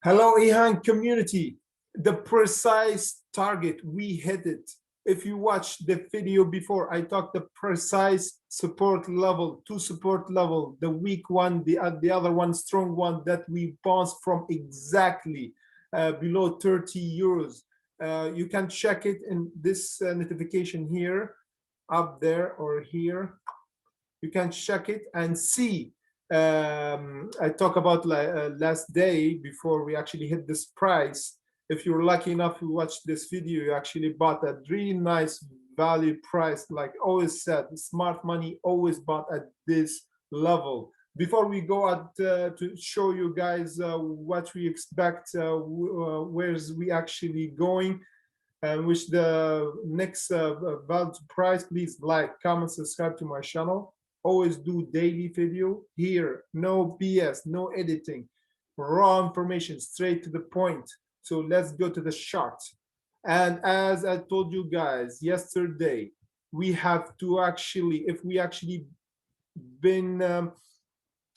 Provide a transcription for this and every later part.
Hello, EHANG community. The precise target, we hit it. If you watched the video before, I talked the precise support level, two support level, the weak one, the other one, strong one, that we bounced from exactly below 30 euros. You can check it in this notification here, up there or here. You can check it and see. I talk about last day before we actually hit this price. If you're lucky enough to watch this video, you actually bought a really nice value price. Like always said, smart money always bought at this level. Before we go out to show you guys what we expect, where's we actually going, and which the next value price, please like, comment, subscribe to my channel. Always do daily video here, no BS, no editing, raw information, straight to the point. So let's go to the chart. And as I told you guys yesterday, we have to actually, if we actually been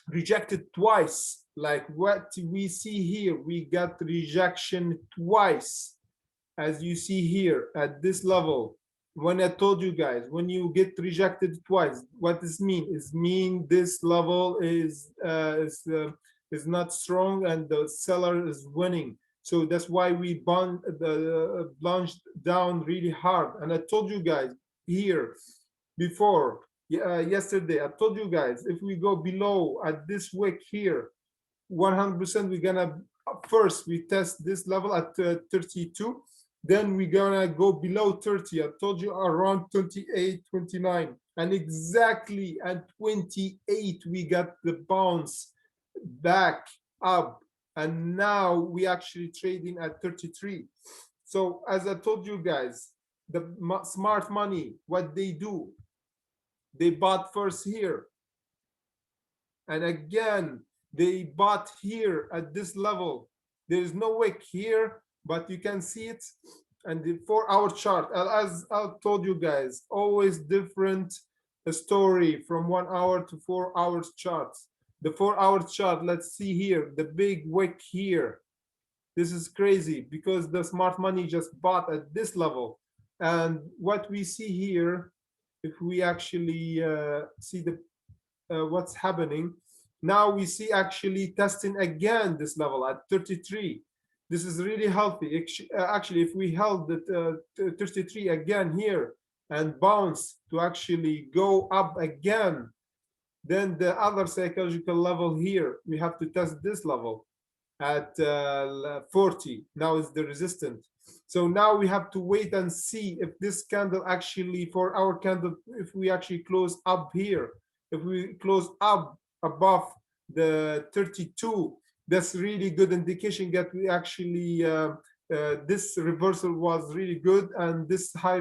rejected twice, like what we see here, we got rejection twice, as you see here at this level. When I told you guys, when you get rejected twice, what does mean? It mean this level is not strong and the seller is winning. So that's why we plunged down really hard. And I told you guys here before, yesterday, I told you guys, if we go below at this wick here, 100% we're gonna, first we test this level at 32. Then we're gonna go below 30. I told you around 28, 29. And exactly at 28, we got the bounce back up. And now we actually trading at 33. So as I told you guys, the smart money, what they do, they bought first here. And again, they bought here at this level. There's no wick here, but you can see it. And the 4-hour chart, as I told you guys, always different story from 1 hour to 4 hours charts. The 4-hour chart, let's see here, the big wick here. This is crazy because the smart money just bought at this level. And what we see here, if we actually see the what's happening, now we see actually testing again this level at 33. This is really healthy. Actually, if we held the 33 again here and bounce to actually go up again, then the other psychological level here, we have to test this level at 40. Now is the resistance. So now we have to wait and see if this candle actually, for our candle, if we actually close up here, if we close up above the 32, that's really good indication that we actually this reversal was really good, and this high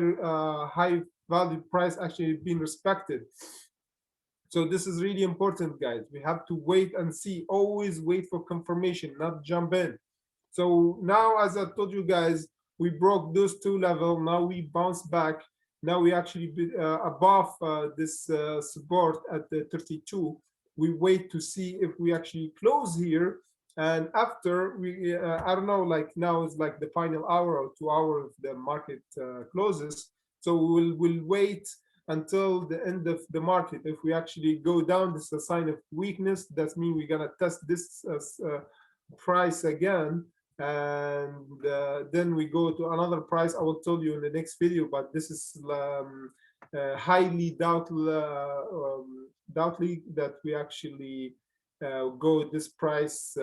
value price actually been respected. So this is really important, guys. We have to wait and see. Always wait for confirmation, not jump in. So now, as I told you guys, we broke those two levels. Now we bounce back. Now we actually above this support at the 32. We wait to see if we actually close here. And after we, I don't know, like now is like the final hour or 2 hours the market closes. So we'll wait until the end of the market. If we actually go down, this is a sign of weakness. That means we're gonna test this price again, and then we go to another price. I will tell you in the next video, but this is highly doubtly that we actually go this price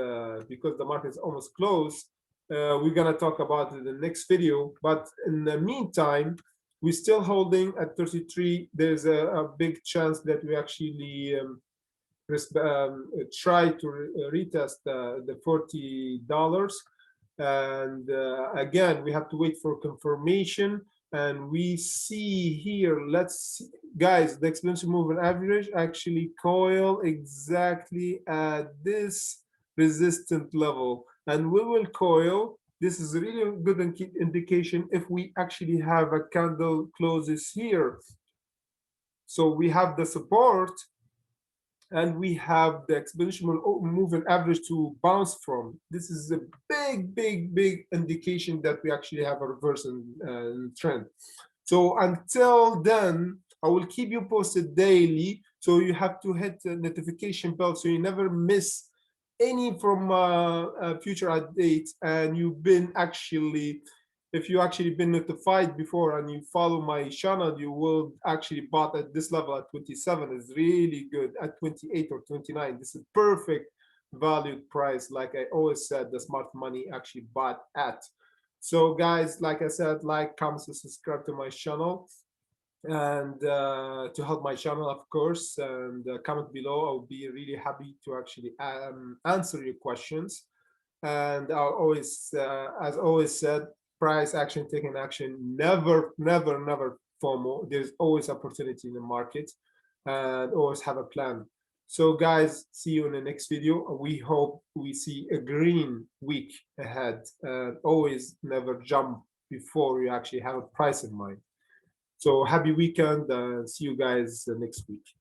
because the market is almost closed. We're gonna talk about it in the next video, but in the meantime, we're still holding at 33. There's a big chance that we actually try to retest the $40. And again, we have to wait for confirmation. And we see here, let's see, guys, the exponential moving average actually coil exactly at this resistant level. And we will coil. This is really a good indication if we actually have a candle closes here. So we have the support and we have the exponential moving average to bounce from. This is a big indication that we actually have a reversal trend. So until then, I will keep you posted daily. So you have to hit the notification bell so you never miss any from future updates. And you've been actually, if you actually been notified before and you follow my channel, you will actually bought at this level at 27 is really good. At 28 or 29, this is perfect valued price. Like I always said, the smart money actually bought at. So guys, like I said, like, comment, and subscribe to my channel, and to help my channel, of course, and comment below. I'll be really happy to actually answer your questions. And I'll always, as always said, price action, taking action, never FOMO. There's always opportunity in the market, and always have a plan. So guys, see you in the next video. We hope we see a green week ahead, and always never jump before you actually have a price in mind. So happy weekend, and see you guys next week.